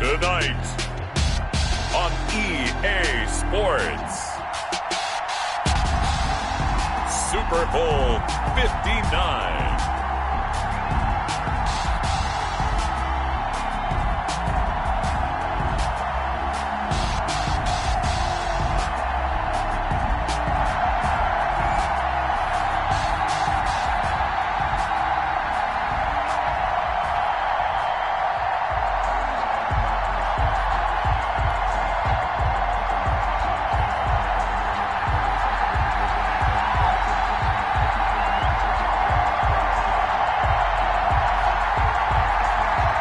tonight on EA Sports. Super Bowl 59.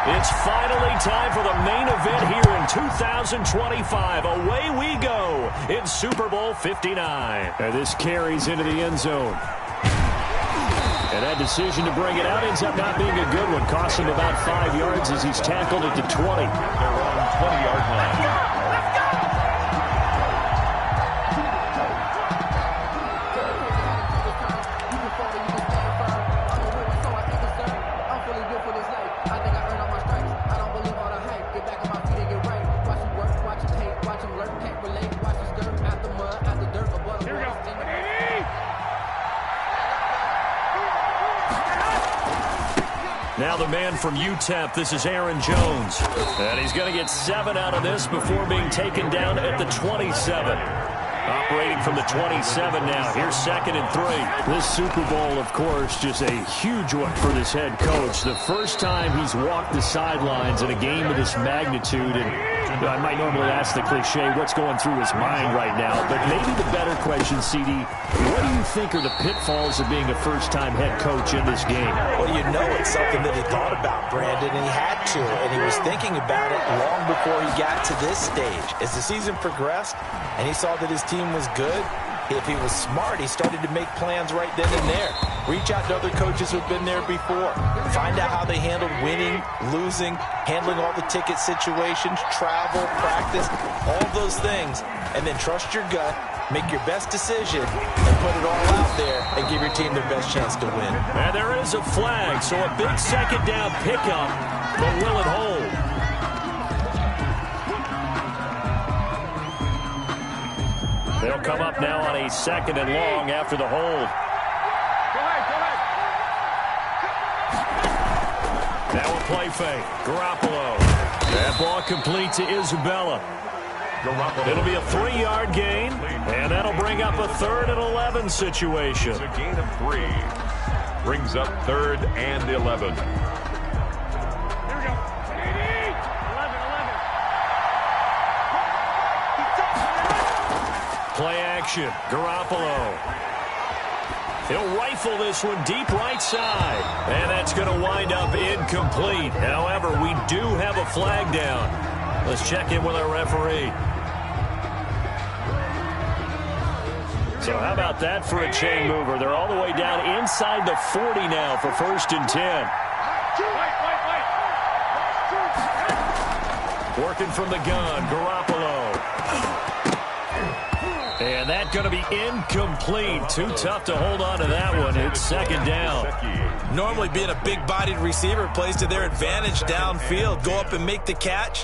It's finally time for the main event here in 2025. Away we go in Super Bowl 59. And this carries into the end zone. And that decision to bring it out ends up not being a good one. Costs him about 5 yards as he's tackled at the 20. They're on 20-yard line. Now the man from UTEP, this is Aaron Jones. And he's going to get 7 out of this before being taken down at the 27. Operating from the 27 now. Here's 2nd and 3. This Super Bowl, of course, just a huge one for this head coach. The first time he's walked the sidelines in a game of this magnitude. And I might normally ask the cliche, what's going through his mind right now? But maybe the better question, CD, what do you think are the pitfalls of being a first-time head coach in this game? Well, you know it's something that he thought about, Brandon, and he had to. And he was thinking about it long before he got to this stage. As the season progressed and he saw that his team was good, if he was smart, he started to make plans right then and there. Reach out to other coaches who've been there before. Find out how they handled winning, losing, handling all the ticket situations, travel, practice, all those things. And then trust your gut, make your best decision, and put it all out there and give your team their best chance to win. And there is a flag, so a big 2nd down pickup, but will it hold? They'll come up now on a 2nd and long after the hold. Now a play fake. Garoppolo. That ball complete to Isabella. It'll be a 3-yard gain, and that'll bring up a 3rd and 11 situation. It's a gain of 3. Brings up 3rd and 11. Play action. Garoppolo. He'll rifle this one deep right side. And that's going to wind up incomplete. However, we do have a flag down. Let's check in with our referee. So how about that for a chain mover? They're all the way down inside the 40 now for 1st and 10. Working from the gun. Garoppolo. And that's going to be incomplete. Too tough to hold on to that one. It's 2nd down. Normally being a big-bodied receiver plays to their advantage downfield. Go up and make the catch,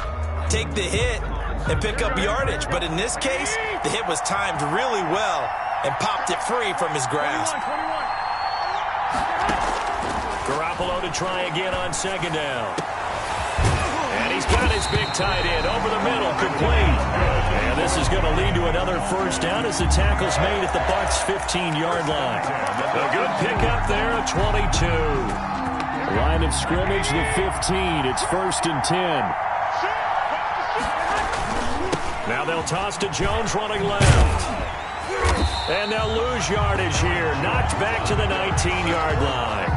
take the hit, and pick up yardage. But in this case, the hit was timed really well and popped it free from his grasp. Garoppolo to try again on 2nd down. And he's got his big tight end over the middle, complete. And this is going to lead to another 1st down as the tackle's made at the Bucs' 15-yard line. A good pickup there at 22. Line of scrimmage, the 15. It's 1st and 10. Now they'll toss to Jones running left. And they'll lose yardage here. Knocked back to the 19-yard line.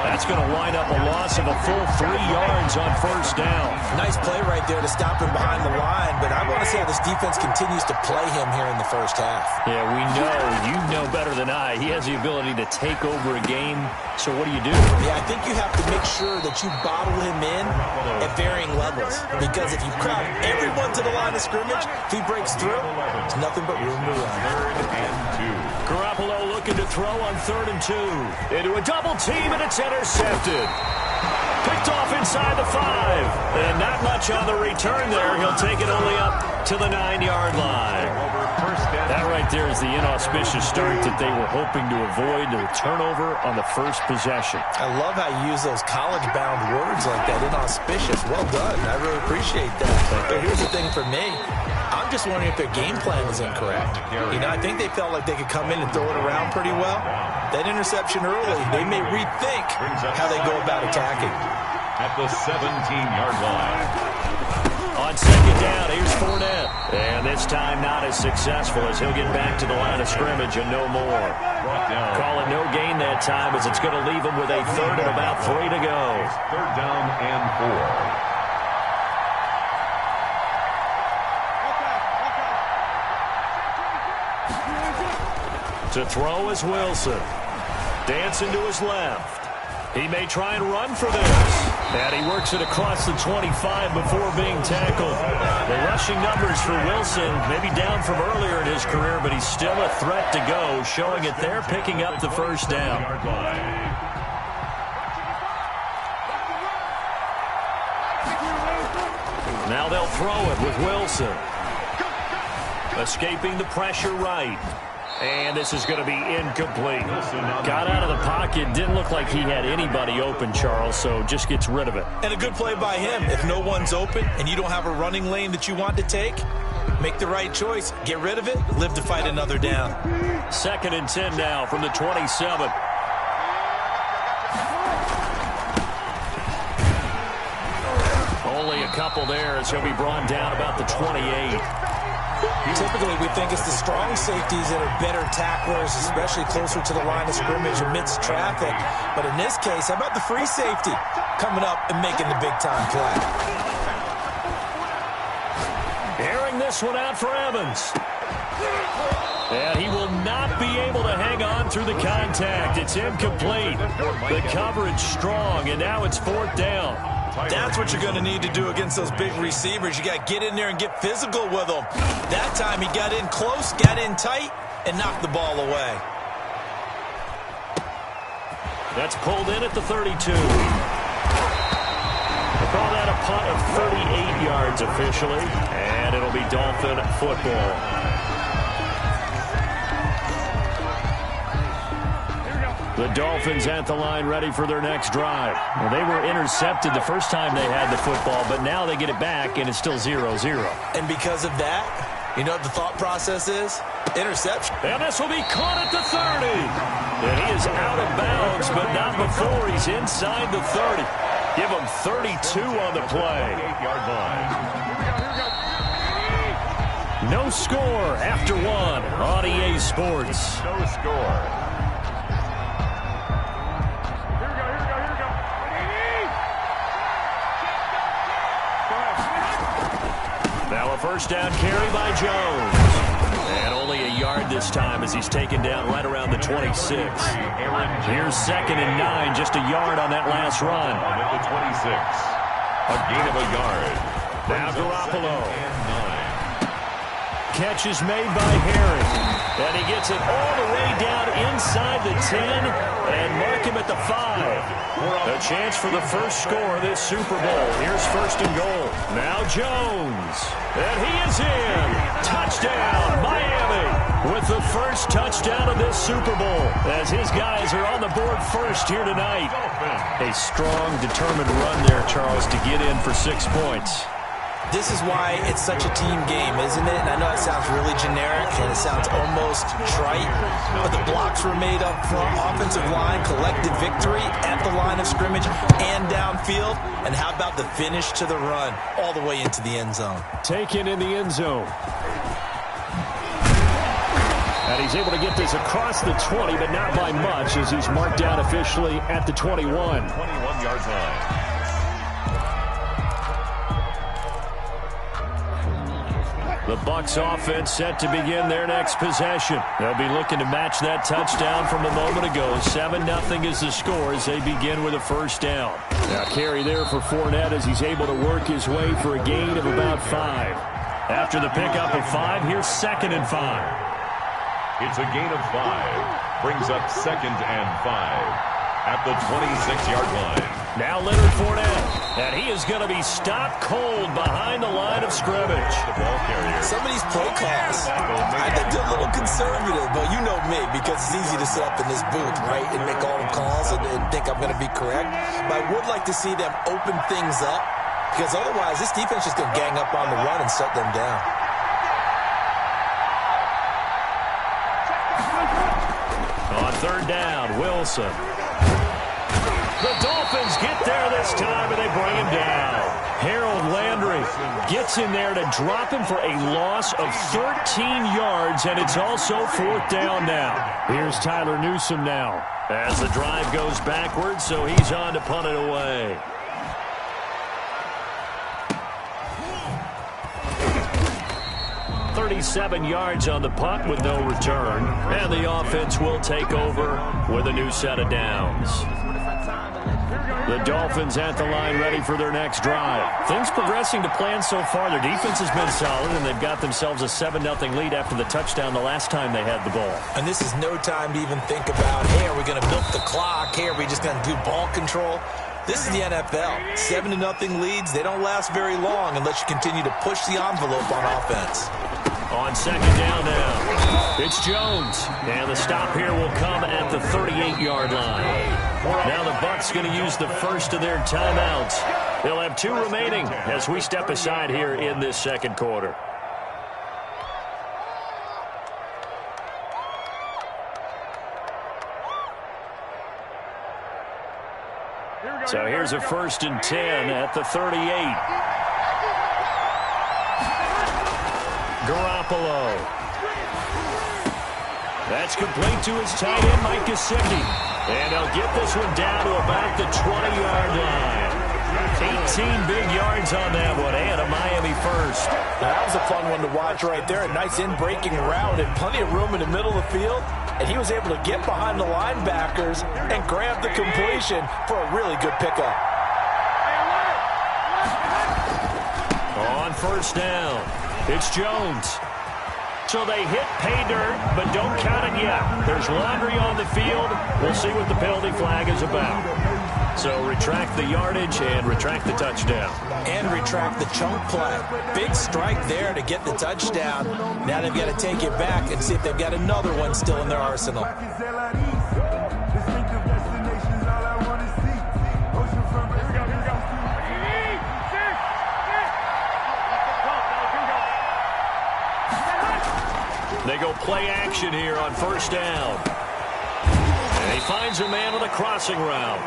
That's going to wind up a loss of a full 3 yards on 1st down. Nice play right there to stop him behind the line, but I want to see how this defense continues to play him here in the 1st half. Yeah, we know. You know better than I. He has the ability to take over a game. So what do you do? Yeah, I think you have to make sure that you bottle him in at varying levels. Because if you crowd everyone to the line of scrimmage, if he breaks through, it's nothing but room to run. 3rd and 2. Garoppolo looking to throw on 3rd and 2. Into a double team, and it's intercepted. Picked off inside the 5. And not much on the return there. He'll take it only up to the 9-yard line. That right there is the inauspicious start that they were hoping to avoid, the turnover on the first possession. I love how you use those college-bound words like that, inauspicious. Well done. I really appreciate that. But here's the thing for me. I'm just wondering if their game plan was incorrect. You know, I think they felt like they could come in and throw it around pretty well. That interception early, they may rethink how they go about attacking. At the 17-yard line. On second down, here's Fournette. And this time not as successful as he'll get back to the line of scrimmage and no more. Calling no gain that time as it's going to leave him with a third and about 3 to go. Third down and 4. To throw is Wilson. Dancing to his left. He may try and run for this. And he works it across the 25 before being tackled. The rushing numbers for Wilson maybe down from earlier in his career, but he's still a threat to go, showing it there, picking up the first down. Now they'll throw it with Wilson. Escaping the pressure right. And this is going to be incomplete. Got out of the pocket. Didn't look like he had anybody open, Charles, so just gets rid of it. And a good play by him. If no one's open and you don't have a running lane that you want to take, make the right choice. Get rid of it. Live to fight another down. 2nd and 10 now from the 27. Only a couple there as he'll be brought down about the 28. Typically, we think it's the strong safeties that are better tacklers, especially closer to the line of scrimmage amidst traffic. But in this case, how about the free safety coming up and making the big-time play? Airing this one out for Evans. And he will not be able to hang on through the contact. It's incomplete. The coverage strong, and now it's 4th down. That's what you're going to need to do against those big receivers. You got to get in there and get physical with them. That time he got in close, got in tight, and knocked the ball away. That's pulled in at the 32. They call that a punt of 38 yards officially, and it'll be Dolphin football. The Dolphins at the line ready for their next drive. Well, they were intercepted the first time they had the football, but now they get it back, and it's still 0-0. And because of that, you know what the thought process is? Interception. And this will be caught at the 30. And he is out of bounds, but not before he's inside the 30. Give him 32 on the play. 8-yard line. No score after one on EA Sports. No score. Now a first down carry by Jones. And only a yard this time as he's taken down right around the 26. Here's 2nd and 9, just a yard on that last run. At the 26. A gain of a yard. Now Garoppolo. Catch is made by Harris. And he gets it all the way down inside the 10 and mark him at the 5. A chance for the first score of this Super Bowl. Here's 1st and goal. Now Jones. And he is in. Touchdown, Miami, with the first touchdown of this Super Bowl as his guys are on the board first here tonight. A strong, determined run there, Charles, to get in for 6 points. This is why it's such a team game, isn't it? And I know it sounds really generic and it sounds almost trite, but the blocks were made up front, offensive line, collective victory at the line of scrimmage and downfield. And how about the finish to the run all the way into the end zone? Taken in the end zone. And he's able to get this across the 20, but not by much as he's marked down officially at the 21. 21-yard line. The Bucs offense set to begin their next possession. They'll be looking to match that touchdown from a moment ago. 7-0 is the score as they begin with a first down. Now carry there for Fournette as he's able to work his way for a gain of about 5. After the pickup of 5, here's 2nd and 5. It's a gain of 5. Brings up 2nd and 5 at the 26-yard line. Now Leonard Fournette, and he is going to be stopped cold behind the line of scrimmage. Some of these play calls, I think they're a little conservative, but you know me, because it's easy to sit up in this booth, right, and make all the calls and think I'm going to be correct. But I would like to see them open things up, because otherwise this defense is going to gang up on the run and shut them down. On third down, Wilson. The Dolphins get there this time, and they bring him down. Harold Landry gets in there to drop him for a loss of 13 yards, and it's also fourth down now. Here's Tyler Newsome now. As the drive goes backwards, so he's on to punt it away. $37 yards on the punt with no return. And the offense will take over with a new set of downs. The Dolphins at the line ready for their next drive. Things progressing to plan so far. Their defense has been solid, and they've got themselves a 7-0 lead after the touchdown the last time they had the ball. And this is no time to even think about, hey, are we going to milk the clock? Hey, are we just going to do ball control? This is the NFL. 7-0 leads, they don't last very long unless you continue to push the envelope on offense. On second down now, it's Jones. And the stop here will come at the 38-yard line. Now the Bucs going to use the first of their timeouts. They'll have 2 remaining as we step aside here in this second quarter. So here's a 1st and 10 at the 38. Garoppolo. That's complete to his tight end, Mike Gesicki. And he'll get this one down to about the 20-yard line. 18 big yards on that one, and a Miami first. Now, that was a fun one to watch right there. A nice in-breaking route and plenty of room in the middle of the field. And he was able to get behind the linebackers and grab the completion for a really good pickup. On first down, it's Jones. So they hit pay dirt, but don't count it yet. There's laundry on the field. We'll see what the penalty flag is about. So retract the yardage and retract the touchdown. And retract the chunk play. Big strike there to get the touchdown. Now they've got to take it back and see if they've got another one still in their arsenal. They go play action here on first down. And he finds a man on the crossing route.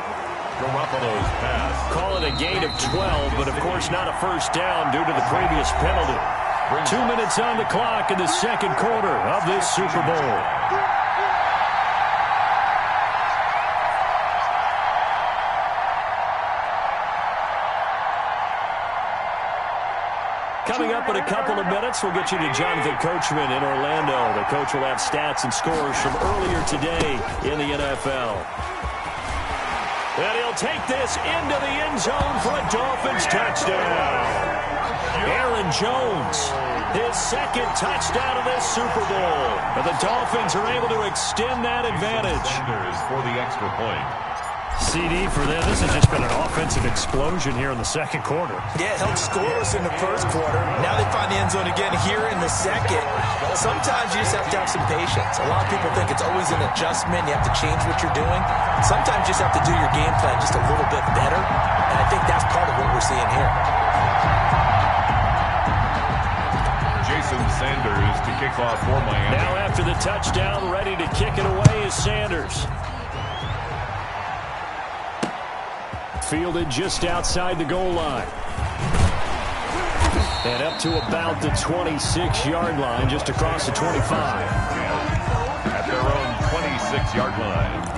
Garoppolo's pass. Call it a gain of 12, but of course not a first down due to the previous penalty. 2 minutes on the clock in the second quarter of this Super Bowl. Coming up in a couple of minutes, we'll get you to Jonathan Coachman in Orlando. The coach will have stats and scores from earlier today in the NFL. And he'll take this into the end zone for a Dolphins touchdown. Aaron Jones, his second touchdown of this Super Bowl. And the Dolphins are able to extend that advantage. For the extra point. CD for them. This has just been an offensive explosion here in the second quarter. Yeah, held scoreless in the first quarter. Now they find the end zone again here in the second. Sometimes you just have to have some patience. A lot of people think it's always an adjustment. You have to change what you're doing. Sometimes you just have to do your game plan just a little bit better. And I think that's part of what we're seeing here. Jason Sanders to kick off for Miami. Now after the touchdown, ready to kick it away is Sanders. Fielded just outside the goal line. And up to about the 26-yard line, just across the 25. At their own 26-yard line.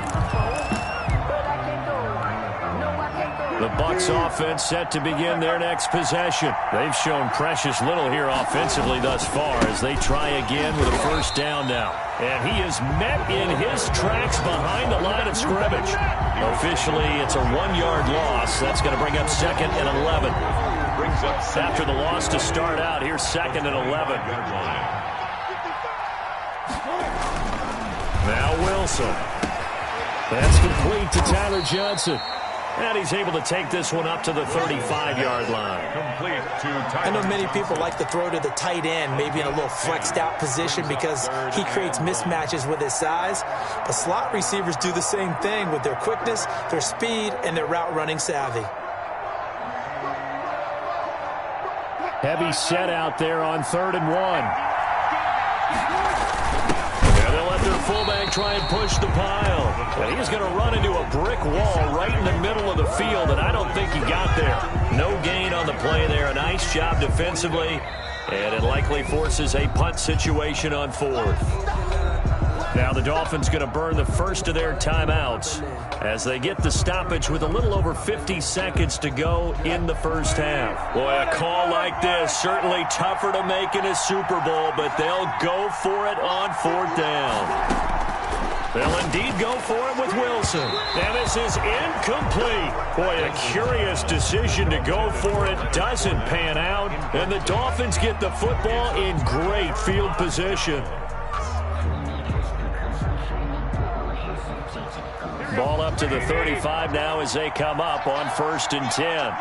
The Bucs offense set to begin their next possession. They've shown precious little here offensively thus far as they try again with a first down now. And he is met in his tracks behind the line of scrimmage. Officially, it's a 1-yard loss. That's going to bring up 2nd and 11. After the loss to start out, here's 2nd and 11. Now Wilson. That's complete to Tyler Johnson. And he's able to take this one up to the 35-yard line. Complete to tight I know end. many people like to throw to the tight end, maybe in a little flexed out position because he creates mismatches with his size. But slot receivers do the same thing with their quickness, their speed, and their route running savvy. Heavy set out there on 3rd and 1. And they'll let their fullback try and push the pile. And he's going to run into a brick wall right in the middle of the field, and I don't think he got there. No gain on the play there. A nice job defensively, and it likely forces a punt situation on 4th. Now the Dolphins going to burn the first of their timeouts as they get the stoppage with a little over 50 seconds to go in the first half. Boy, a call like this, certainly tougher to make in a Super Bowl, but they'll go for it on 4th down. They'll indeed go for it with Wilson. And this is incomplete. Boy, a curious decision to go for it. Doesn't pan out. And the Dolphins get the football in great field position. Ball up to the 35 now as they come up on 1st and 10.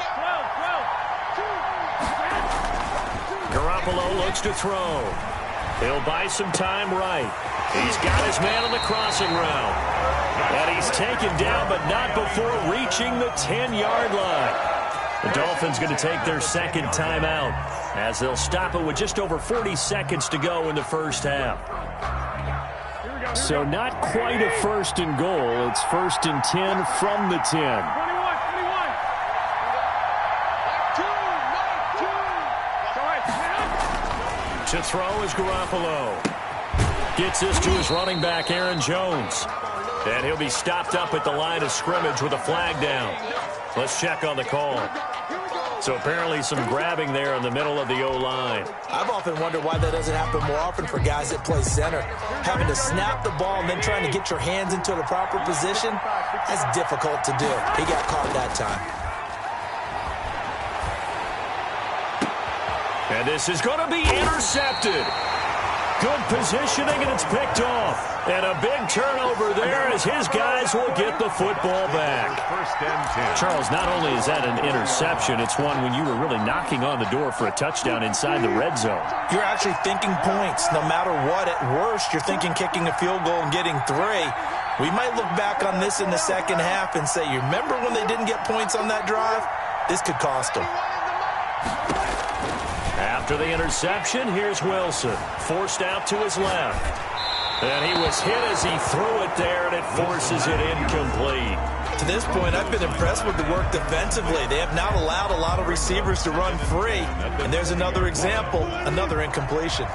Garoppolo looks to throw. He'll buy some time right. He's got his man on the crossing route. And he's taken down, but not before reaching the 10-yard line. The Dolphins going to take their second timeout as they'll stop it with just over 40 seconds to go in the first half. So not quite a 1st and goal. It's 1st and 10 from the 10. To throw is Garoppolo. Gets this to his running back, Aaron Jones. And he'll be stopped up at the line of scrimmage with a flag down. Let's check on the call. So apparently some grabbing there in the middle of the O-line. I've often wondered why that doesn't happen more often for guys that play center. Having to snap the ball and then trying to get your hands into the proper position, that's difficult to do. He got caught that time. And this is going to be intercepted. Good positioning, and it's picked off. And a big turnover there as his guys will get the football back. 1st and 10. Charles, not only is that an interception, it's one when you were really knocking on the door for a touchdown inside the red zone. You're actually thinking points. No matter what, at worst, you're thinking kicking a field goal and getting 3. We might look back on this in the second half and say, you remember when they didn't get points on that drive? This could cost them. After the interception, here's Wilson. Forced out to his left. And he was hit as he threw it there, and it forces it incomplete. To this point, I've been impressed with the work defensively. They have not allowed a lot of receivers to run free. And there's another example, another incompletion.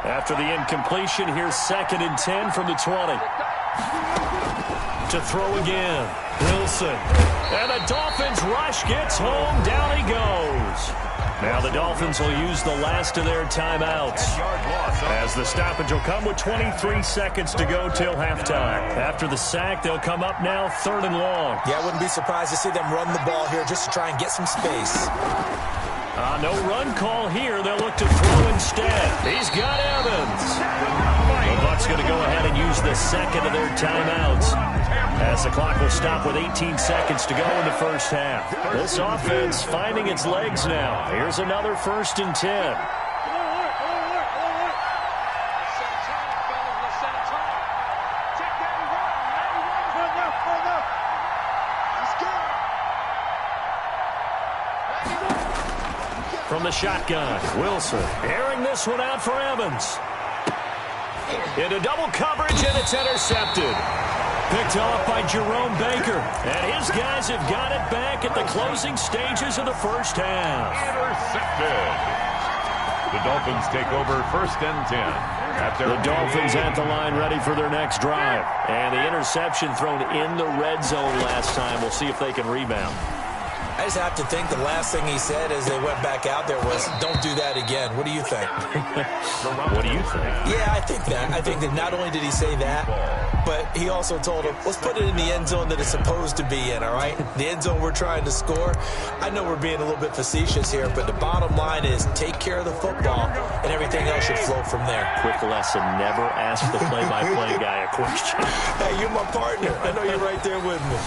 After the incompletion, here's 2nd and 10 from the 20. To throw again, Wilson. And the Dolphins rush gets home. Down he goes. Now the Dolphins will use the last of their timeouts as the stoppage will come with 23 seconds to go till halftime. After the sack, they'll come up now 3rd and long. Yeah, I wouldn't be surprised to see them run the ball here just to try and get some space. No run call here. They'll look to throw instead. He's got Evans. The Bucs going to go ahead and use the second of their timeouts as the clock will stop with 18 seconds to go in the first half. This offense finding its legs now. Here's another 1st and 10. From the shotgun, Wilson airing this one out for Evans. Into double coverage, and it's intercepted. Picked off by Jerome Baker. And his guys have got it back at the closing stages of the first half. Intercepted. The Dolphins take over 1st and 10. The Dolphins at the line ready for their next drive. And the interception thrown in the red zone last time. We'll see if they can rebound. I just have to think the last thing he said as they went back out there was, don't do that again. What do you think? What do you think? Yeah, I think that. I think that not only did he say that, but he also told him, let's put it in the end zone that it's supposed to be in, all right? The end zone we're trying to score. I know we're being a little bit facetious here, but the bottom line is take care of the football, and everything else should flow from there. Quick lesson, never ask the play-by-play guy a question. Hey, you're my partner. I know you're right there with me.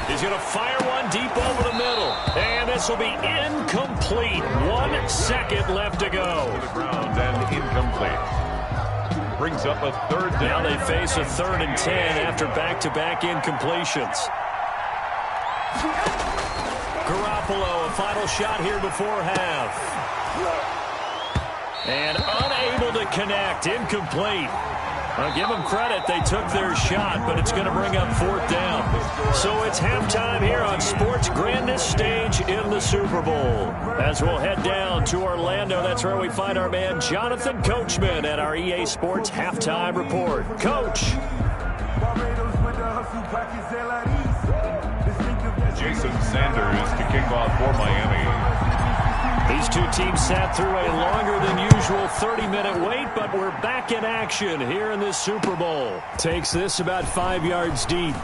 He's going to fire one deep over the middle. And this will be incomplete. 1 second left to go. To the ground and incomplete. Brings up a third down. Now they face a 3rd and 10 after back-to-back incompletions. Garoppolo, a final shot here before half. And unable to connect. Incomplete. I'll give them credit. They took their shot, but it's going to bring up 4th down. So it's halftime here on sports' grandest stage in the Super Bowl. As we'll head down to Orlando, that's where we find our man Jonathan Coachman at our EA Sports Halftime Report. Coach. Jason Sanders to kick off for Miami. These two teams sat through a longer than usual 30-minute wait, but we're back in action here in this Super Bowl. Takes this about 5 yards deep.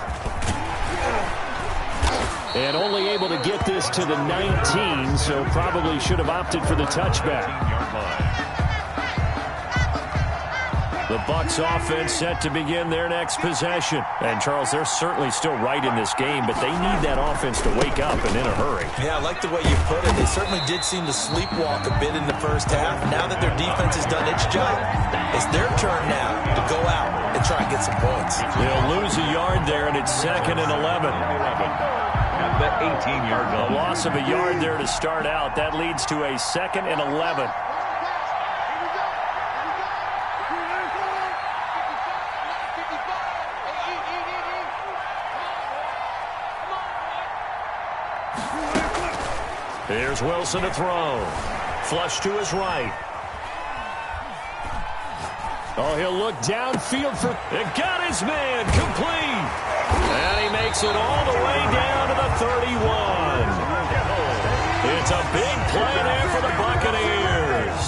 And only able to get this to the 19, so probably should have opted for the touchback. The Bucs offense set to begin their next possession. And, Charles, they're certainly still right in this game, but they need that offense to wake up and in a hurry. Yeah, I like the way you put it. They certainly did seem to sleepwalk a bit in the first half. Now that their defense has done its job, it's their turn now to go out and try and get some points. They'll lose a yard there, and it's 2nd and 11. At the 18-yard line. A loss of a yard there to start out. That leads to a 2nd and 11. Here's Wilson to throw. Flush to his right. Oh, he'll look downfield for... It got his man. Complete. And he makes it all the way down to the 31. It's a big play there for the Buccaneers.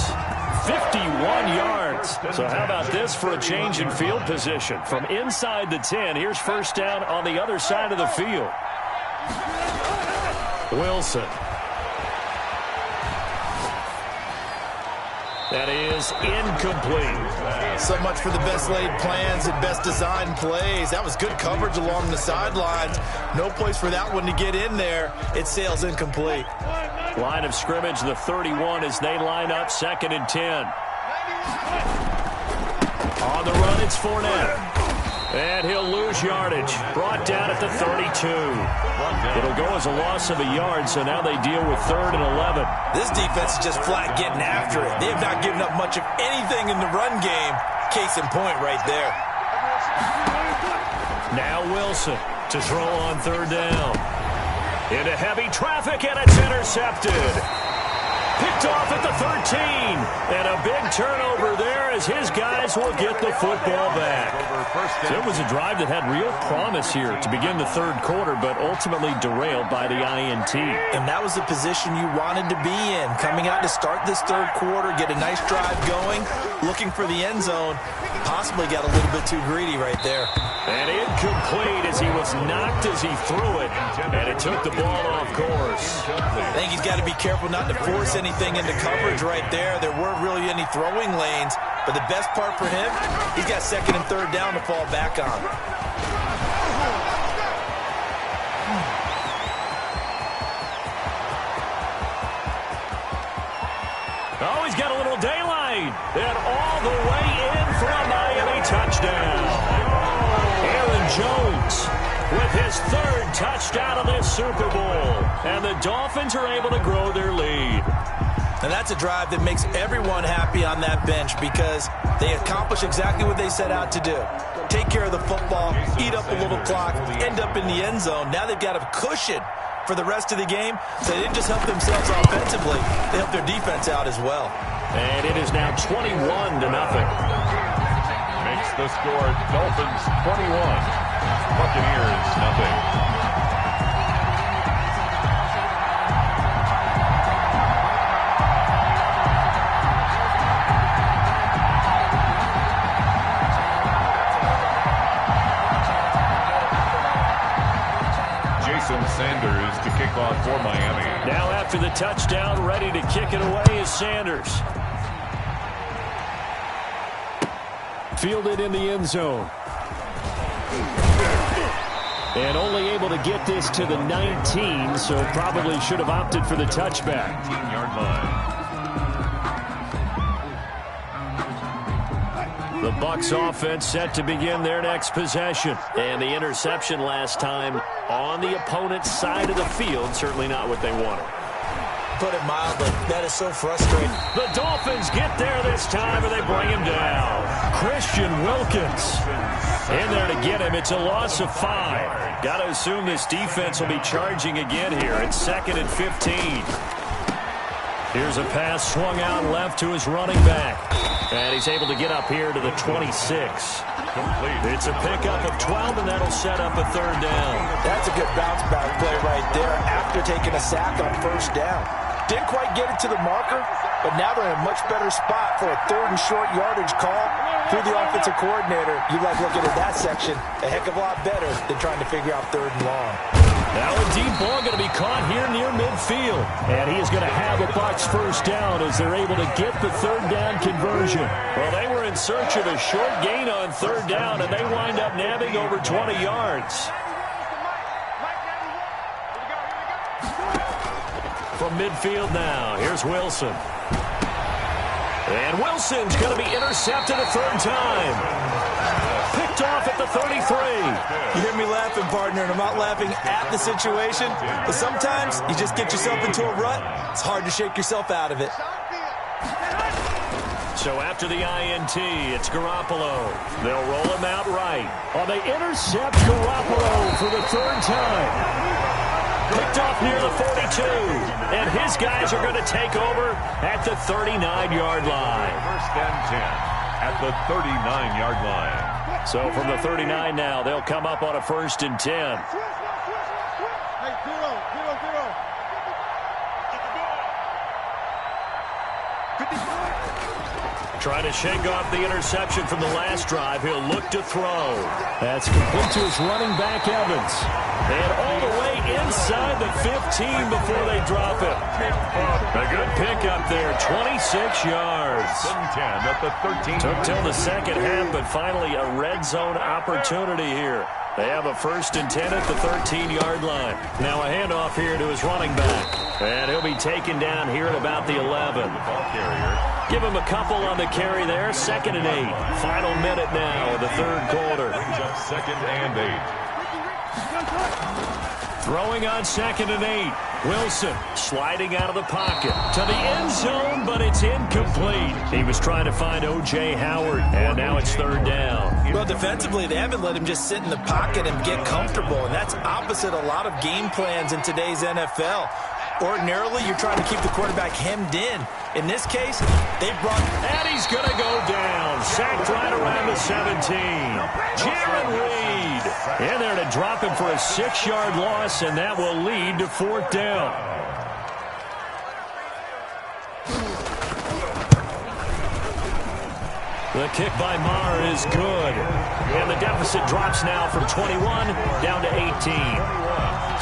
51 yards. So how about this for a change in field position? From inside the 10, here's 1st down on the other side of the field. Wilson. That is incomplete. So much for the best laid plans and best designed plays. That was good coverage along the sidelines. No place for that one to get in there. It sails incomplete. Line of scrimmage, the 31 as they line up 2nd and 10. On the run, it's Fournette. And he'll lose yardage. Brought down at the 32. It'll go as a loss of a yard, so now they deal with 3rd and 11. This defense is just flat getting after it. They have not given up much of anything in the run game. Case in point right there. Now Wilson to throw on 3rd down. Into heavy traffic, and it's intercepted. Picked off at the 13. And a big turnover there as his guys will get the football back. So it was a drive that had real promise here to begin the 3rd quarter, but ultimately derailed by the INT. And that was the position you wanted to be in. Coming out to start this 3rd quarter, get a nice drive going, looking for the end zone. Possibly got a little bit too greedy right there. And incomplete as he was knocked as he threw it. And it took the ball off course. I think he's got to be careful not to force anything into coverage right there. There weren't really any throwing lanes. But the best part for him, he's got 2nd and 3rd down to fall back on. Oh, he's got a little daylight. And all the way in for a Miami touchdown. Aaron Jones with his 3rd touchdown of this Super Bowl. And the Dolphins are able to grow their lead. And that's a drive that makes everyone happy on that bench because they accomplish exactly what they set out to do. Take care of the football, eat up a little clock, end up in the end zone. Now they've got a cushion for the rest of the game. So they didn't just help themselves offensively, they helped their defense out as well. And it is now 21-0. Makes the score Dolphins 21, Buccaneers nothing. Sanders to kick off for Miami. Now after the touchdown, ready to kick it away is Sanders. Fielded in the end zone. And only able to get this to the 19, so probably should have opted for the touchback. 19-yard line. The Bucs offense set to begin their next possession. And the interception last time on the opponent's side of the field, certainly not what they wanted. Put it mildly, that is so frustrating. The Dolphins get there this time, and they bring him down. Christian Wilkins in there to get him. It's a loss of 5. Got to assume this defense will be charging again here. It's 2nd and 15. Here's a pass swung out left to his running back. And he's able to get up here to the 26. Complete. It's a pickup of 12, and that'll set up a 3rd down. That's a good bounce back play right there after taking a sack on 1st down. Didn't quite get it to the marker, but now they're in a much better spot for a 3rd and short yardage call. Through the offensive coordinator, you like looking at that section a heck of a lot better than trying to figure out 3rd and long. Now a deep ball going to be caught here near midfield. And he is going to have a Bucs 1st down as they're able to get the 3rd down conversion. Well, they were in search of a short gain on 3rd down, and they wind up nabbing over 20 yards. From midfield now, here's Wilson. And Wilson's going to be intercepted a 3rd time. Picked off at the 33. You hear me laughing, partner, and I'm not laughing at the situation, but sometimes you just get yourself into a rut. It's hard to shake yourself out of it. So after the INT, it's Garoppolo. They'll roll him out right. Oh, they intercept Garoppolo for the 3rd time. Picked off near the 42. And his guys are going to take over at the 39-yard line. 1st and 10 at the 39-yard line. So from the 39 now, they'll come up on a 1st and 10. Trying to shake off the interception from the last drive. He'll look to throw. That's complete to his running back, Evans. And all the way inside the 15 before they drop it. A good pickup there, 26 yards. 10 at the 13. Took till the 2nd half, but finally a red zone opportunity here. They have a 1st and 10 at the 13-yard line. Now a handoff here to his running back. And he'll be taken down here at about the 11. Ball carrier. Give him a couple on the carry there. 2nd and 8. Final minute now of the 3rd quarter. Brings up 2nd and 8. Throwing on 2nd and 8. Wilson sliding out of the pocket to the end zone, but it's incomplete. He was trying to find O.J. Howard, and now it's 3rd down. Well, defensively, they haven't let him just sit in the pocket and get comfortable, and that's opposite a lot of game plans in today's NFL. Ordinarily, you're trying to keep the quarterback hemmed in. In this case, they brought... And he's going to go down. Sacked right around the 17. Jaron Reed in there to drop him for a 6-yard loss, and that will lead to 4th down. The kick by Maher is good. And the deficit drops now from 21 down to 18.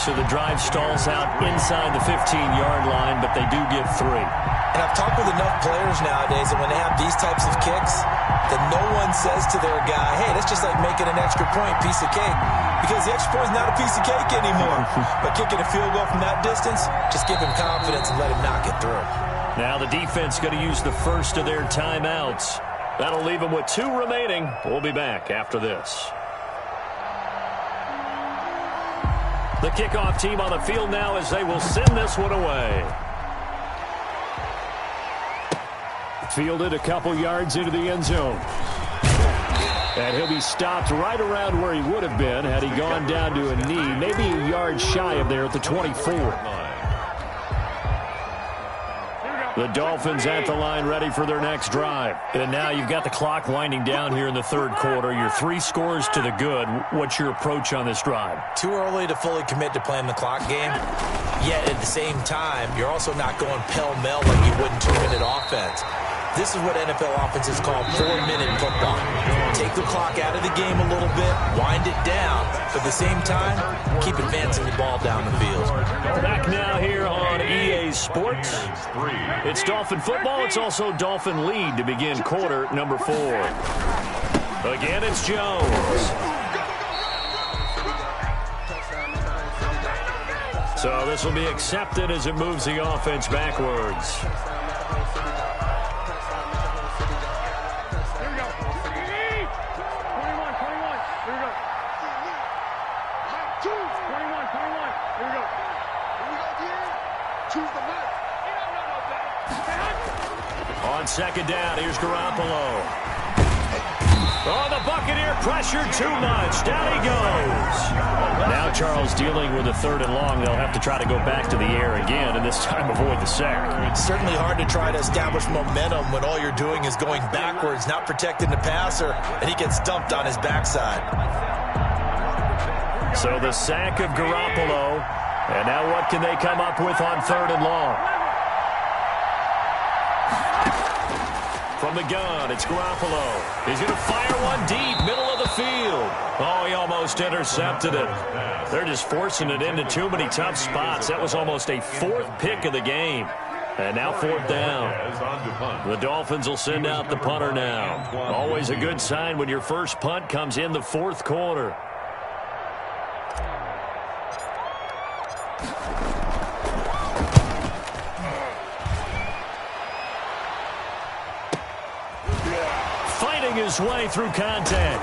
So the drive stalls out inside the 15-yard line, but they do get 3. And I've talked with enough players nowadays that when they have these types of kicks, that no one says to their guy, hey, that's just like making an extra point, piece of cake. Because the extra point is not a piece of cake anymore. But kicking a field goal from that distance, just give him confidence and let him knock it through. Now the defense going to use the first of their timeouts. That'll leave them with 2 remaining. We'll be back after this. The kickoff team on the field now as they will send this one away. Fielded a couple yards into the end zone. And he'll be stopped right around where he would have been had he gone down to a knee, maybe a yard shy of there at the 24. The Dolphins at the line ready for their next drive. And now you've got the clock winding down here in the 3rd quarter. You're 3 scores to the good. What's your approach on this drive? Too early to fully commit to playing the clock game. Yet at the same time, you're also not going pell-mell like you would in 2-minute offense. This is what NFL offenses call 4-minute football. Take the clock out of the game a little bit, wind it down, but at the same time, keep advancing the ball down the field. Back now here on EA Sports. It's Dolphin football. It's also Dolphin lead to begin quarter number 4. Again, it's Jones. So this will be accepted as it moves the offense backwards. Here we go. 21. Here we go. 21. Here we go. Choose the man. On second down, here's Garoppolo. Oh, the Buccaneer pressure too much. Down he goes. Now Charles dealing with a 3rd and long. They'll have to try to go back to the air again, and this time avoid the sack. It's certainly hard to try to establish momentum when all you're doing is going backwards, not protecting the passer, and he gets dumped on his backside. So the sack of Garoppolo. And now what can they come up with on 3rd and long? From the gun, it's Garoppolo. He's going to fire one deep, middle of the field. Oh, he almost intercepted it. They're just forcing it into too many tough spots. That was almost a 4th pick of the game. And now 4th down. The Dolphins will send out the punter now. Always a good sign when your first punt comes in the 4th quarter. His way through contact.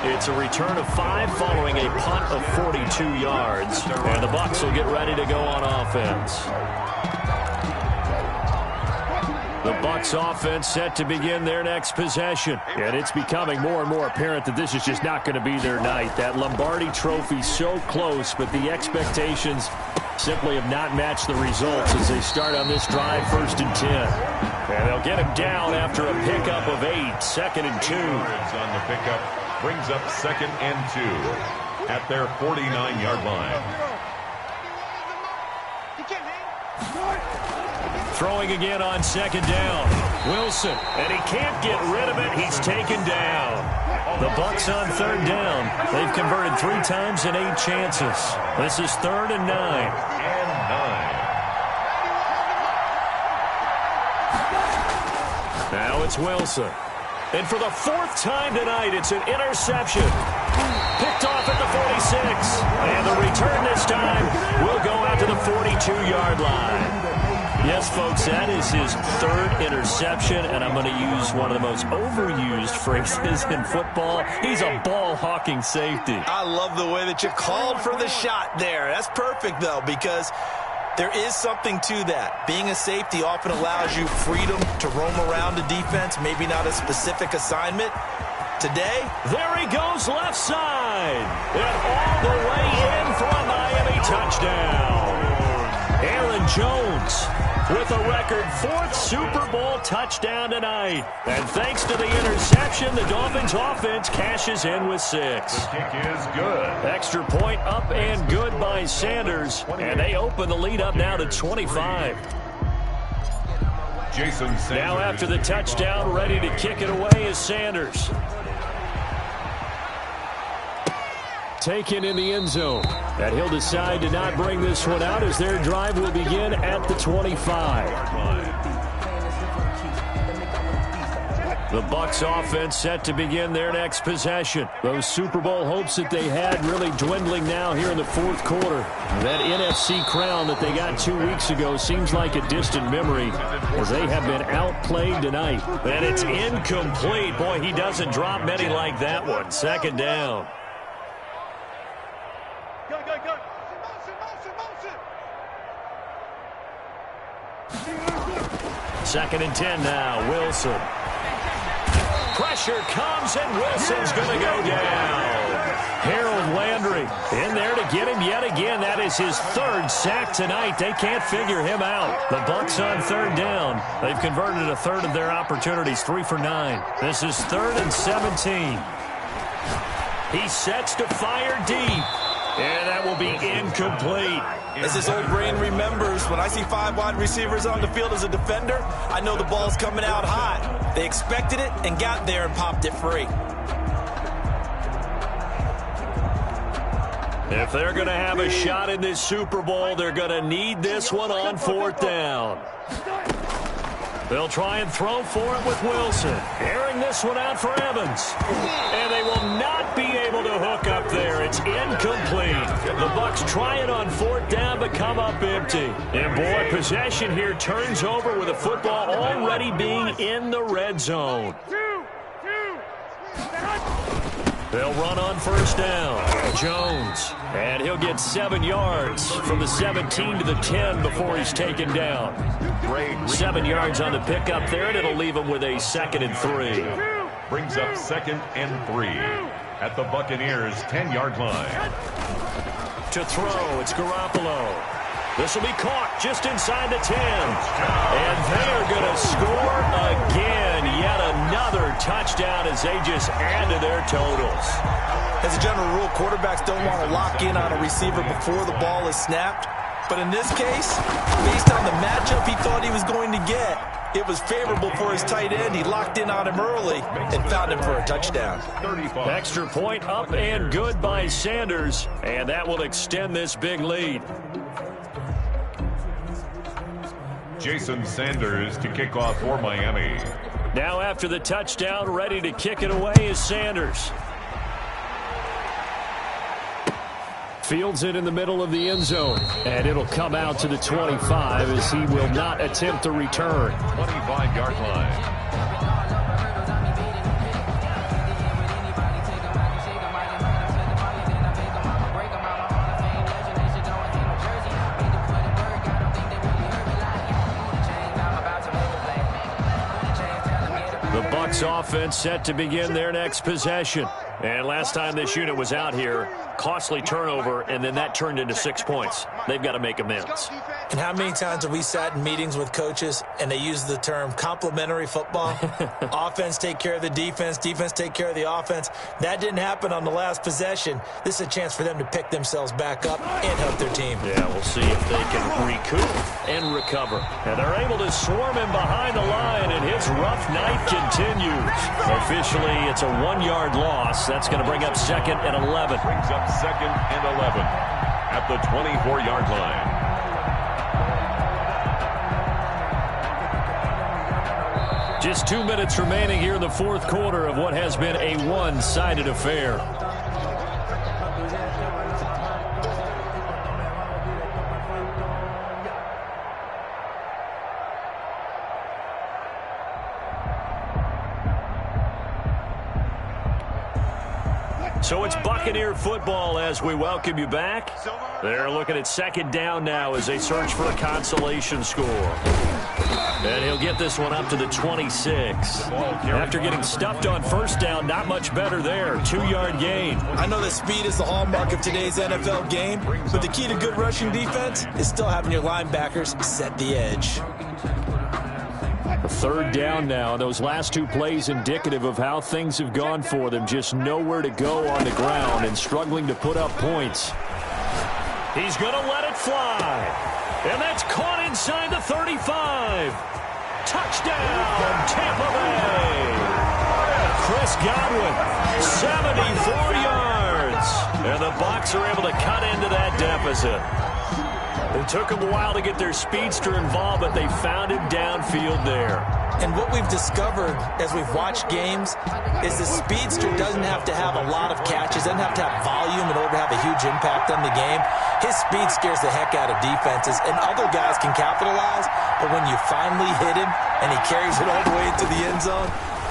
It's a return of 5 following a punt of 42 yards. And the Bucs will get ready to go on offense. The Bucs offense set to begin their next possession. And it's becoming more and more apparent that this is just not going to be their night. That Lombardi trophy so close, but the expectations simply have not matched the results as they start on this drive, 1st and 10. And they'll get him down after a pickup of 8, 2nd and 2. On the pickup brings up 2nd and 2 at their 49-yard line. Throwing again on 2nd down. Wilson, and he can't get rid of it. He's taken down. The Bucs on 3rd down. They've converted 3 times in 8 chances. This is 3rd and 9. Now it's Wilson. And for the 4th time tonight, it's an interception. Picked off at the 46. And the return this time will go out to the 42-yard line. Yes, folks, that is his 3rd interception, and I'm going to use one of the most overused phrases in football. He's a ball-hawking safety. I love the way that you called for the shot there. That's perfect, though, because there is something to that. Being a safety often allows you freedom to roam around the defense, maybe not a specific assignment. Today, there he goes left side. And all the way in for a Miami touchdown. Aaron Jones with a record 4th Super Bowl touchdown tonight. And thanks to the interception, the Dolphins offense cashes in with 6. The kick is good. Extra point up and good by Sanders. And they open the lead up now to 25. Jason Sanders. Now after the touchdown, ready to kick it away is Sanders. Taken in the end zone. And he'll decide to not bring this one out as their drive will begin at the 25. The Bucs offense set to begin their next possession. Those Super Bowl hopes that they had really dwindling now here in the 4th quarter. That NFC crown that they got 2 weeks ago seems like a distant memory as they have been outplayed tonight. And it's incomplete. Boy, he doesn't drop many like that one. 2nd down. Go. Motion. 2nd and 10 now. Wilson. Pressure comes, and Wilson's going to go down. Harold Landry in there to get him yet again. That is his 3rd sack tonight. They can't figure him out. The Bucs on 3rd down. They've converted a 3rd of their opportunities, 3 for 9. This is 3rd and 17. He sets to fire deep. And that will be incomplete. As his old brain remembers, when I see 5 wide receivers on the field as a defender, I know the ball's coming out hot. They expected it and got there and popped it free. If they're going to have a shot in this Super Bowl, they're going to need this one on 4th down. They'll try and throw for it with Wilson. Airing this one out for Evans. And they will not be able to hook up there. It's incomplete. The Bucs try it on 4th come up empty. And, boy, possession here turns over with the football already being in the red zone. They'll run on first down. Jones. And he'll get 7 yards from the 17 to the 10 before he's taken down. 7 yards on the pickup there, and it'll leave him with a 2nd and 3. Brings up 2nd and 3 at the Buccaneers' 10-yard line. To throw, it's Garoppolo. This will be caught just inside the 10. And they are going to score again. Yet another touchdown as they just add to their totals. As a general rule, quarterbacks don't want to lock in on a receiver before the ball is snapped. But in this case, based on the matchup he thought he was going to get, it was favorable for his tight end. He locked in on him early and found him for a touchdown. Extra point up and good by Sanders. And that will extend this big lead. Jason Sanders to kick off for Miami. Now after the touchdown, ready to kick it away is Sanders. Fields it in the middle of the end zone. And it'll come out to the 25 as he will not attempt a return. 25-yard line. Offense set to begin their next possession. And last time this unit was out here, costly turnover, and then that turned into 6 points. They've got to make amends. And how many times have we sat in meetings with coaches and they use the term complementary football? Offense take care of the defense, defense take care of the offense. That didn't happen on the last possession. This is a chance for them to pick themselves back up and help their team. Yeah, we'll see if they can recoup and recover. And they're able to swarm him behind the line, and his rough night continues. Officially, it's a 1-yard loss. That's going to bring up 2nd and 11. Brings up 2nd and 11 at the 24-yard line. Just 2 minutes remaining here in the fourth quarter of what has been a one-sided affair. So it's Buccaneer football as we welcome you back. They're looking at 2nd down now as they search for a consolation score. And he'll get this one up to the 26. After getting stuffed on first down, not much better there. 2-yard gain. I know that speed is the hallmark of today's NFL game, but the key to good rushing defense is still having your linebackers set the edge. 3rd down now. Those last 2 plays indicative of how things have gone for them. Just nowhere to go on the ground and struggling to put up points. He's going to let it fly. And that's caught inside the 35. Touchdown, Tampa Bay. Chris Godwin, 74 yards. And the Bucs are able to cut into that deficit. It took them a while to get their speedster involved, but they found him downfield there. And what we've discovered as we've watched games is the speedster doesn't have to have a lot of catches, doesn't have to have volume in order to have a huge impact on the game. His speed scares the heck out of defenses, and other guys can capitalize, but when you finally hit him and he carries it all the way into the end zone,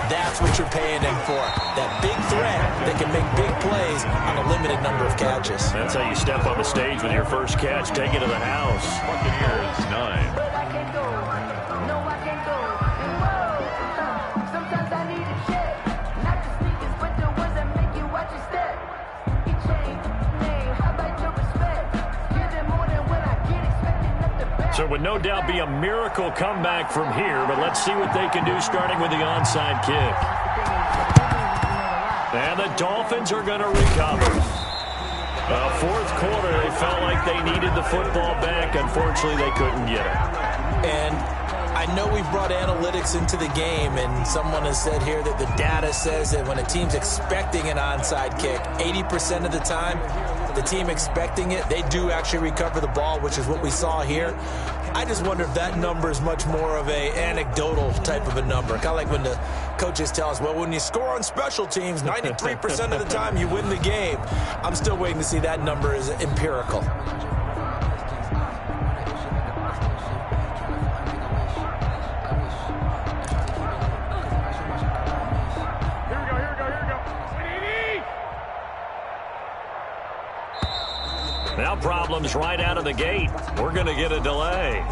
that's what you're paying him for. That big threat that can make big plays on a limited number of catches. That's how you step on the stage with your first catch, take it to the house. Buccaneers 9. So it would no doubt be a miracle comeback from here, but let's see what they can do starting with the onside kick. And the Dolphins are going to recover. Fourth quarter, they felt like they needed the football back. Unfortunately, they couldn't get it. And I know we've brought analytics into the game, and someone has said here that the data says that when a team's expecting an onside kick, 80% of the time, the team expecting it, they do actually recover the ball, which is what we saw here. I just wonder if that number is much more of a anecdotal type of a number. Kind of like when the coaches tell us, well, when you score on special teams, 93% of the time you win the game. I'm still waiting to see that number is empirical. Now problems right out of the gate. We're going to get a delay.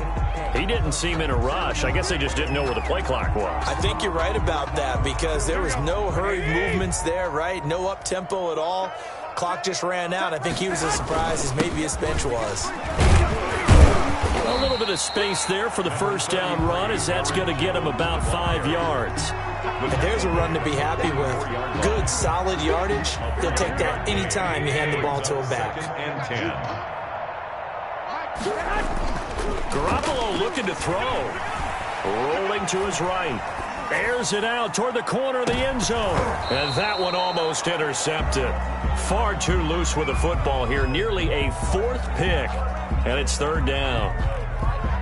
He didn't seem in a rush. I guess they just didn't know where the play clock was. I think you're right about that because there was no hurried movements there, right? No up-tempo at all. Clock just ran out. I think he was as surprised as maybe his bench was. A little bit of space there for the first down run as that's going to get him about 5 yards. And there's a run to be happy with. Good, solid yardage. They'll take that anytime you hand the ball to a back. Garoppolo looking to throw. Rolling to his right. Airs it out toward the corner of the end zone. And that one almost intercepted. Far too loose with the football here. Nearly a 4th pick. And it's 3rd down.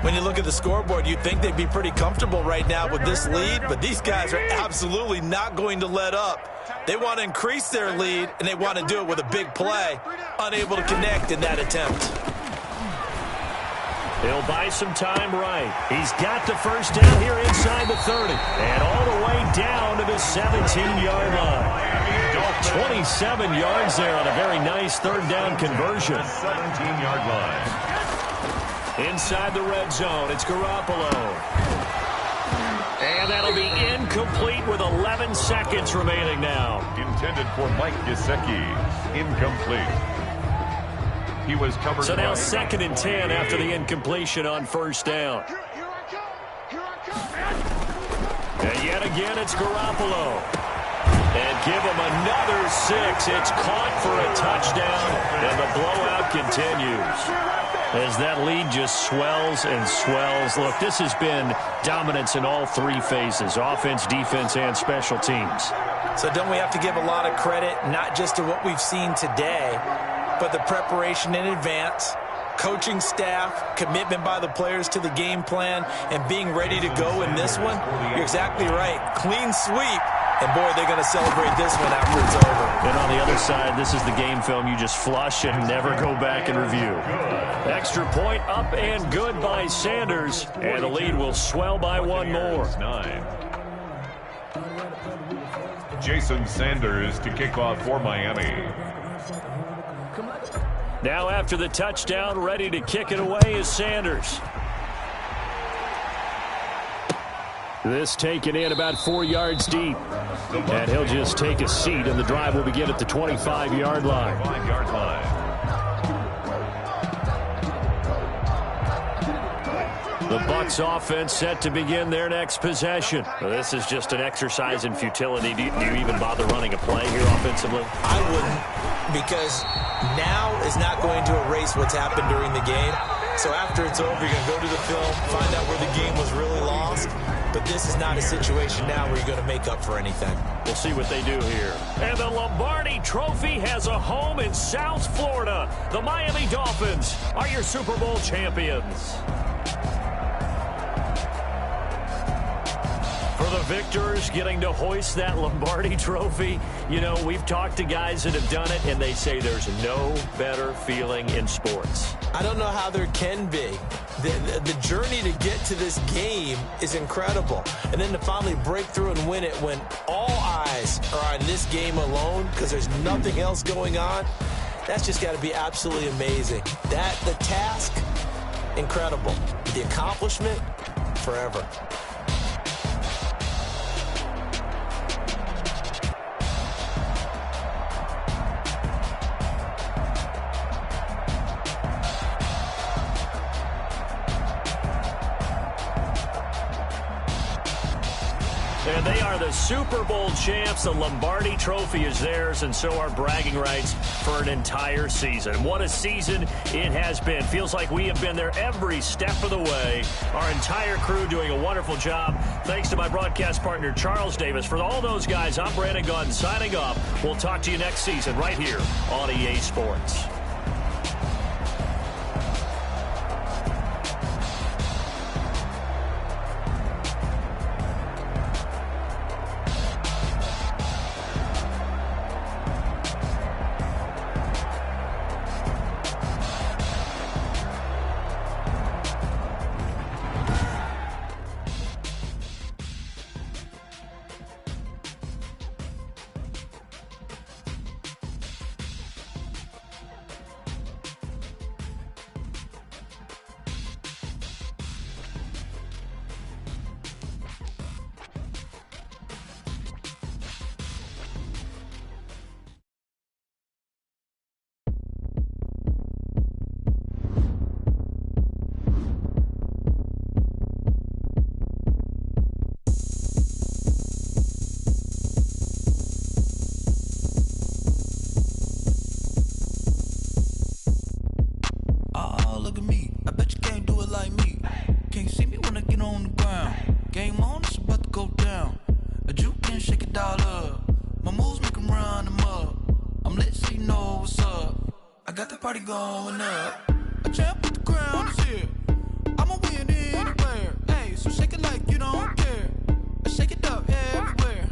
When you look at the scoreboard, you'd think they'd be pretty comfortable right now with this lead, but these guys are absolutely not going to let up. They want to increase their lead, and they want to do it with a big play. Unable to connect in that attempt. He'll buy some time right. He's got the first down here inside the 30. And all the way down to the 17-yard line. 27 yards there on a very nice 3rd down conversion. 17-yard line. Inside the red zone, it's Garoppolo. And that'll be incomplete with 11 seconds remaining now. Intended for Mike Gesicki. Incomplete. He was covered. So now 2nd and 10 after the incompletion on 1st down. And yet again, it's Garoppolo. And give him another 6. It's caught for a touchdown, and the blowout continues. As that lead just swells and swells. Look, this has been dominance in all 3 phases, offense, defense, and special teams. So don't we have to give a lot of credit, not just to what we've seen today, but the preparation in advance, coaching staff, commitment by the players to the game plan, and being ready to go in this one? You're exactly right. Clean sweep. And, boy, they're going to celebrate this one after it's over. And on the other side, this is the game film you just flush and never go back and review. Extra point up and good by Sanders. And the lead will swell by 1 more. 9. Jason Sanders to kick off for Miami. Now after the touchdown, ready to kick it away is Sanders. This taken in about 4 yards deep. And he'll just take a seat, and the drive will begin at the 25-yard line. 5-yard line. The Bucs offense set to begin their next possession. Well, this is just an exercise in futility. Do you even bother running a play here offensively? I wouldn't, because now is not going to erase what's happened during the game. So after it's over, you're going to go to the film, find out where the game was really lost. But this is not a situation now where you're going to make up for anything. We'll see what they do here. And the Lombardi Trophy has a home in South Florida. The Miami Dolphins are your Super Bowl champions. For the victors getting to hoist that Lombardi Trophy, you know, we've talked to guys that have done it, and they say there's no better feeling in sports. I don't know how there can be. The journey to get to this game is incredible. And then to finally break through and win it when all eyes are on this game alone because there's nothing else going on, that's just got to be absolutely amazing. The task, incredible. The accomplishment, forever. And they are the Super Bowl champs. The Lombardi Trophy is theirs, and so are bragging rights for an entire season. What a season it has been. Feels like we have been there every step of the way. Our entire crew doing a wonderful job. Thanks to my broadcast partner, Charles Davis. For all those guys, I'm Brandon Gunn signing off. We'll talk to you next season right here on EA Sports. party going up. A champ with the crown is here. I'ma win anywhere. Hey, so shake it like you don't care. I shake it up everywhere.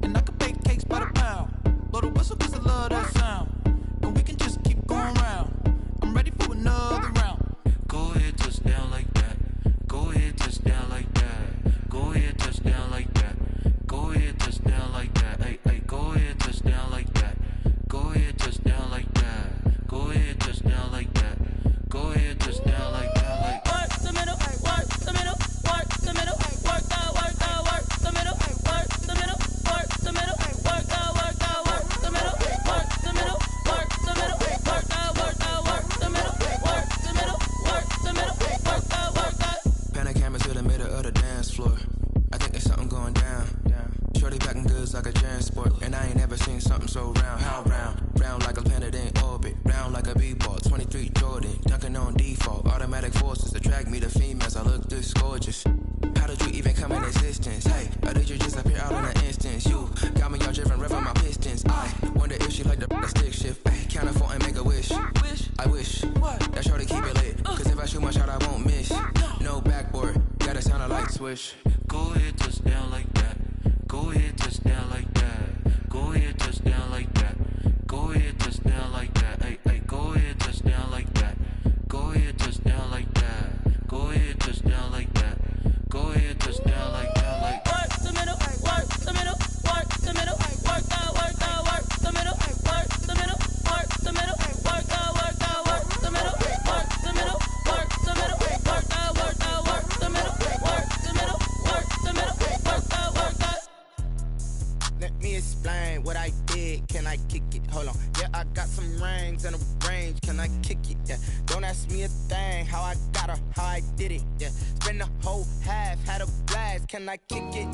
And I can bake cakes by the pound. Blow the whistle cause I love that sound. And we can just keep going round. I'm ready for another round. Go ahead, touch down like that. Go ahead, touch down like that. Go ahead, touch down like that. Go ahead, touch down like that. Hey, hey, go ahead, touch down like that. Go ahead, touch down like that. Go ahead, touch down like that. Go ahead, touch down like that. Like work the middle, work the middle, work the middle, work the middle, work the middle, work the middle, work the middle, work the middle, work the middle, work the middle, work the middle, work the middle, work the middle, work the. Pan the camera to the middle of the dance floor. I think there's something going down. Shorty packing goods like a transport, and I ain't never seen something so round. How round? Round like a planet in orbit, round like a b-ball. 23 Jordan, dunking on default. Automatic forces attract me to females. I look this gorgeous. How did you even come in existence? Hey, or did you just appear out in an instance? You got me all driven, revving my pistons. I wonder if she like the stick shift. Hey, count it 4 and make a wish. I wish that shorty keep it lit. Cause if I shoot my shot, I won't miss. No backboard, gotta sound a light switch. go ahead, touch down like that. Go ahead, touch down like that. Go ahead, touch down like that. Go ahead, touch down like that. Hey, hey, go ahead, touch down like that. Go ahead, touch down like that. Go ahead, touch down like that. Go ahead, touch down like that. Like work the middle, work the middle, work the middle, work the middle, work the middle, work the middle, work the middle, work the middle, work the middle, work the middle, work the middle, work the middle, work the middle, work the. Let me explain what I did. Can I kick it? Hold on. Yeah, I got some rings and a range. Can I kick it? Yeah. Don't ask me a thing. How I got her, how I did it. Yeah. Spend the whole half, had a blast. Can I kick it?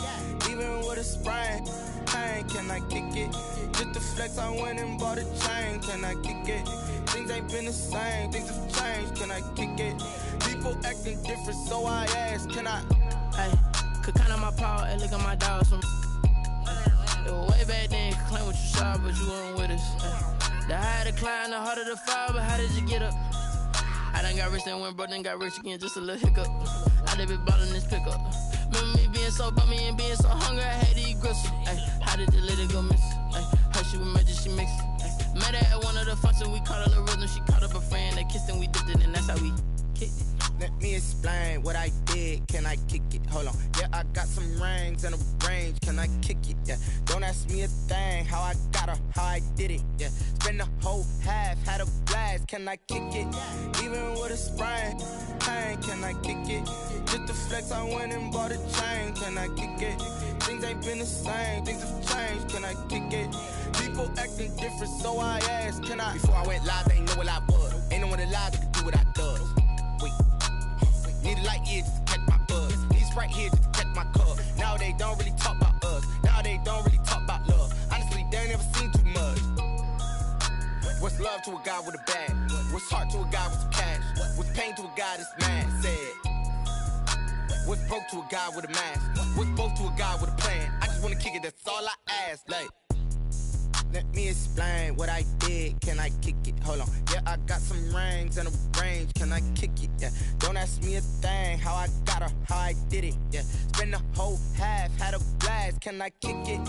Even with a sprain, pain. Can I kick it? Just to flex, I went and bought a chain. Can I kick it? Things ain't been the same. Things have changed. Can I kick it? People acting different, so I ask. Can I? Hey, could count on my power and look at my dogs from. It was way back then, could claim what you saw, but you weren't with us. The higher the climb, the harder the fall, but how did you get up? I done got rich and went broke, then got rich again, just a little hiccup. I done been ballin' this pickup. Remember me being so bummy and being so hungry, I had to eat gristle. Ay, how did the lady go miss? Ay, her she was magic, she mixed. Met her at one of the functions, we caught her the rhythm, she caught up a friend, they kissed and we dipped it, and that's how we kicked it. Let me explain what I did. Can I kick it? Hold on. Yeah, I got some rings and a range. Can I kick it? Yeah. Don't ask me a thing. How I got her, how I did it. Yeah. Spend the whole half, had a blast. Can I kick it? Even with a sprain, pain. Can I kick it? Just to flex, I went and bought a chain. Can I kick it? Things ain't been the same. Things have changed. Can I kick it? People acting different, so I asked. Can I? Before I went live, they ain't know what I was. Ain't no one alive that could do what I does. Wait. Need a light here just to catch my buzz. Need Sprite here just to catch my cup. Now they don't really talk about us. Now they don't really talk about love. Honestly, they ain't never seen too much. What's love to a guy with a bag? What's heart to a guy with some cash? What's pain to a guy that's mad? Said. What's broke to a guy with a mask? What's both to a guy with a plan? I just wanna kick it, that's all I ask. Like, let me explain what I did. Can I kick it? Hold on. Yeah, I got some rings and a range. Can I kick it? Yeah. Don't ask me a thing. How I got her, how I did it. Yeah. Spend the whole half, had a blast. Can I kick it?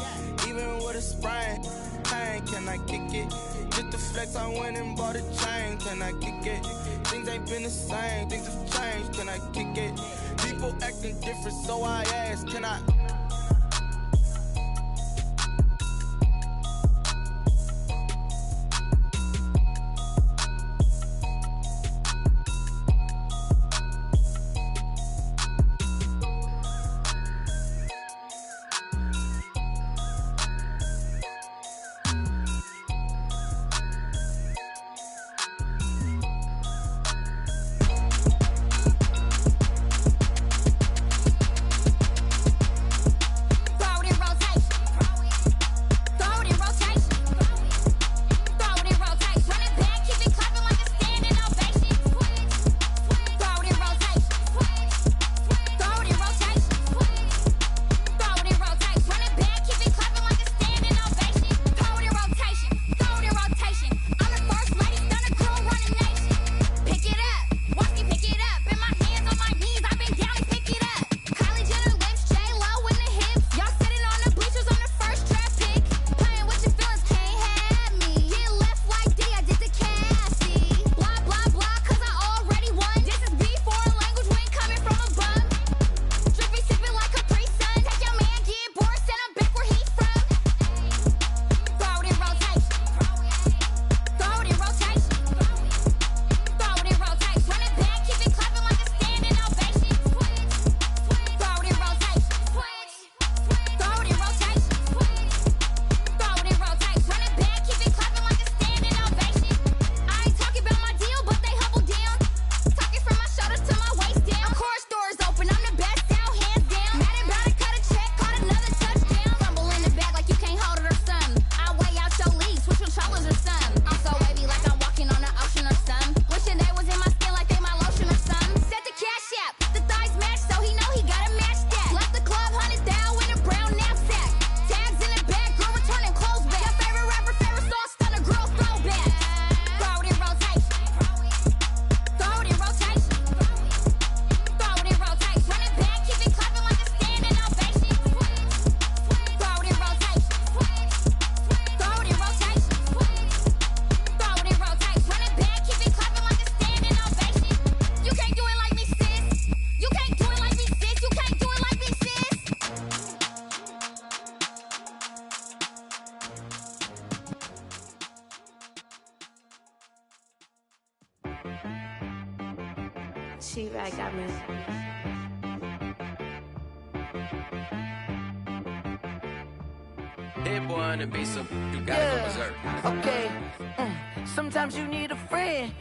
Even with a sprain, pain. Can I kick it? Just to flex, I went and bought a chain. Can I kick it? Things ain't been the same. Things have changed. Can I kick it? People acting different, so I ask. Can I? T-Rack got me. Hit boy on the beat, so you gotta go berserk. Okay. Sometimes you need a friend